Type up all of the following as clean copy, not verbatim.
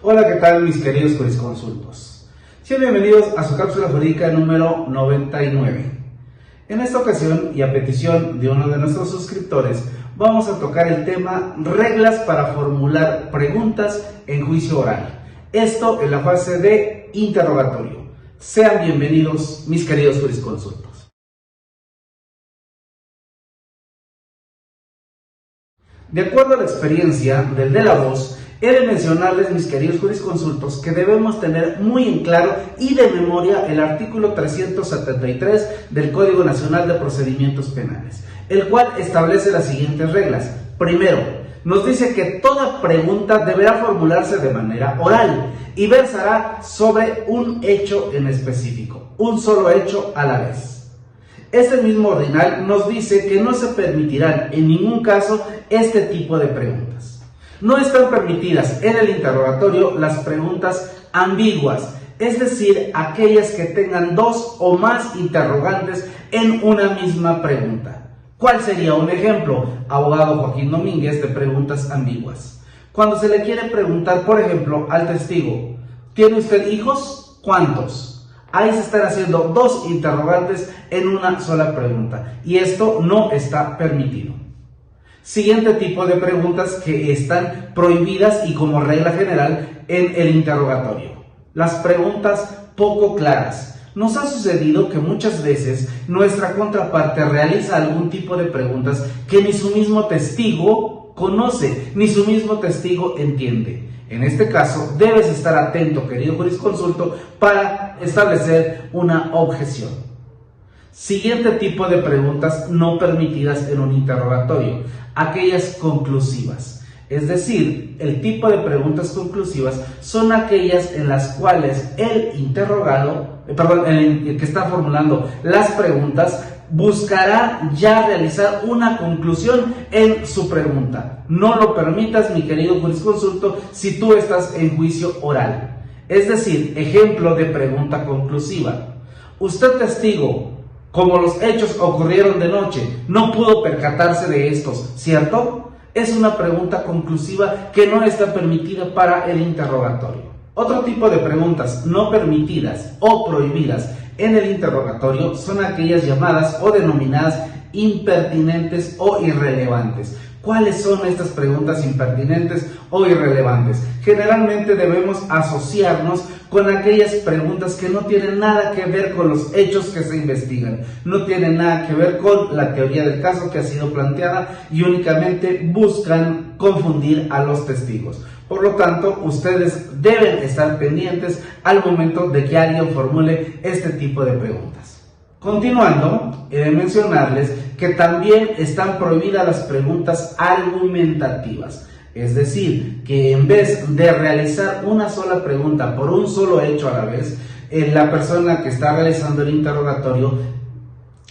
Hola, ¿qué tal mis queridos jurisconsultos? Sean bienvenidos a su cápsula jurídica número 99. En esta ocasión, y a petición de uno de nuestros suscriptores, vamos a tocar el tema reglas para formular preguntas en juicio oral. Esto en la fase de interrogatorio. Sean bienvenidos mis queridos jurisconsultos. De acuerdo a la experiencia del de la voz, he de mencionarles, mis queridos jurisconsultos, que debemos tener muy en claro y de memoria el artículo 373 del Código Nacional de Procedimientos Penales, el cual establece las siguientes reglas. Primero, nos dice que toda pregunta deberá formularse de manera oral y versará sobre un hecho en específico, un solo hecho a la vez. Este mismo ordinal nos dice que no se permitirán en ningún caso este tipo de preguntas. No están permitidas en el interrogatorio las preguntas ambiguas, es decir, aquellas que tengan dos o más interrogantes en una misma pregunta. ¿Cuál sería un ejemplo? Abogado Joaquín Domínguez, de preguntas ambiguas. Cuando se le quiere preguntar, por ejemplo, al testigo, ¿tiene usted hijos? ¿Cuántos? Ahí se están haciendo dos interrogantes en una sola pregunta y esto no está permitido. Siguiente tipo de preguntas que están prohibidas y como regla general en el interrogatorio. Las preguntas poco claras. Nos ha sucedido que muchas veces nuestra contraparte realiza algún tipo de preguntas que ni su mismo testigo conoce, ni su mismo testigo entiende. En este caso, debes estar atento, querido jurisconsulto, para establecer una objeción. Siguiente tipo de preguntas no permitidas en un interrogatorio, aquellas conclusivas. Es decir, el tipo de preguntas conclusivas son aquellas en las cuales el que está formulando las preguntas buscará ya realizar una conclusión en su pregunta. No lo permitas, mi querido jurisconsulto, si tú estás en juicio oral. Es decir, ejemplo de pregunta conclusiva. Usted, testigo, como los hechos ocurrieron de noche, no pudo percatarse de estos, ¿cierto? Es una pregunta conclusiva que no está permitida para el interrogatorio. Otro tipo de preguntas no permitidas o prohibidas en el interrogatorio son aquellas llamadas o denominadas impertinentes o irrelevantes. ¿Cuáles son estas preguntas impertinentes o irrelevantes? Generalmente debemos asociarnos con aquellas preguntas que no tienen nada que ver con los hechos que se investigan, no tienen nada que ver con la teoría del caso que ha sido planteada y únicamente buscan confundir a los testigos. Por lo tanto, ustedes deben estar pendientes al momento de que alguien formule este tipo de preguntas. Continuando, he de mencionarles que también están prohibidas las preguntas argumentativas. Es decir, que en vez de realizar una sola pregunta por un solo hecho a la vez, la persona que está realizando el interrogatorio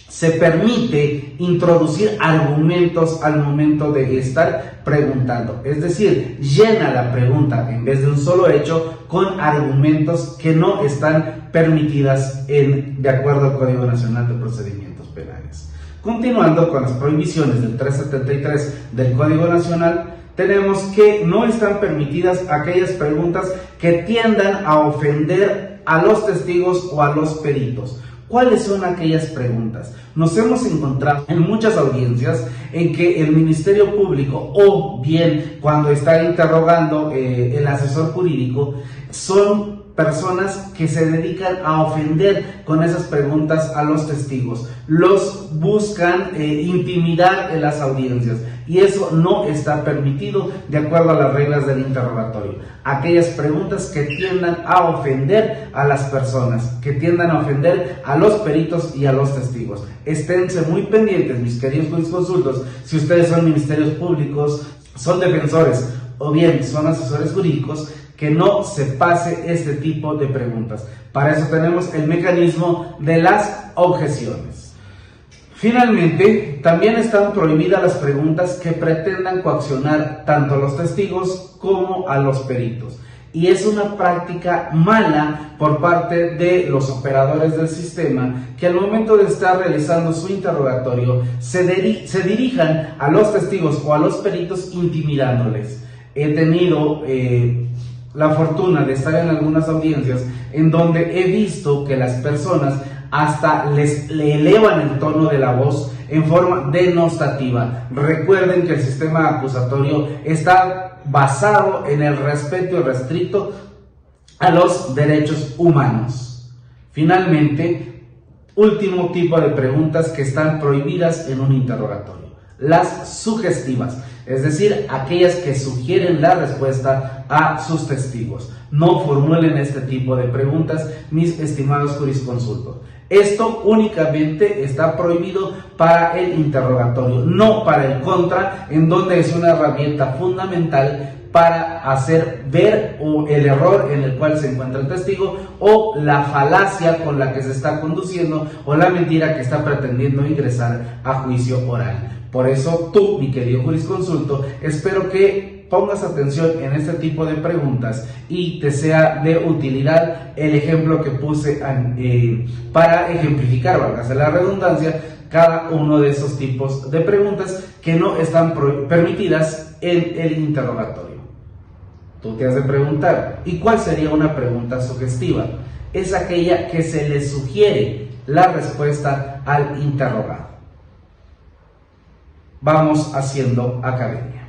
se permite introducir argumentos al momento de estar preguntando. Es decir, llena la pregunta en vez de un solo hecho con argumentos que no están permitidas de acuerdo al Código Nacional de Procedimientos Penales. Continuando con las prohibiciones del 373 del Código Nacional, tenemos que no están permitidas aquellas preguntas que tiendan a ofender a los testigos o a los peritos. ¿Cuáles son aquellas preguntas? Nos hemos encontrado en muchas audiencias en que el Ministerio Público o bien cuando está interrogando el asesor jurídico son personas que se dedican a ofender con esas preguntas a los testigos, los buscan intimidar en las audiencias y eso no está permitido de acuerdo a las reglas del interrogatorio. Aquellas preguntas que tiendan a ofender a las personas, que tiendan a ofender a los peritos y a los testigos. Esténse muy pendientes, mis queridos jurisconsultos, si ustedes son ministerios públicos, son defensores o bien son asesores jurídicos, que no se pase este tipo de preguntas. Para eso tenemos el mecanismo de las objeciones. Finalmente, también están prohibidas las preguntas que pretendan coaccionar tanto a los testigos como a los peritos. Y es una práctica mala por parte de los operadores del sistema que al momento de estar realizando su interrogatorio se dirijan a los testigos o a los peritos intimidándoles. He tenido la fortuna de estar en algunas audiencias en donde he visto que las personas hasta le elevan el tono de la voz en forma denostativa. Recuerden que el sistema acusatorio está basado en el respeto irrestricto a los derechos humanos. Finalmente, último tipo de preguntas que están prohibidas en un interrogatorio: las sugestivas, es decir, aquellas que sugieren la respuesta a sus testigos. No formulen este tipo de preguntas, mis estimados jurisconsultos. Esto únicamente está prohibido para el interrogatorio, no para el contra, en donde es una herramienta fundamental para hacer ver el error en el cual se encuentra el testigo, o la falacia con la que se está conduciendo, o la mentira que está pretendiendo ingresar a juicio oral. Por eso tú, mi querido jurisconsulto, espero que pongas atención en este tipo de preguntas y te sea de utilidad el ejemplo que puse para ejemplificar, válgase la redundancia, cada uno de esos tipos de preguntas que no están permitidas en el interrogatorio. Tú te has de preguntar, ¿y cuál sería una pregunta sugestiva? Es aquella que se le sugiere la respuesta al interrogado. Vamos haciendo academia.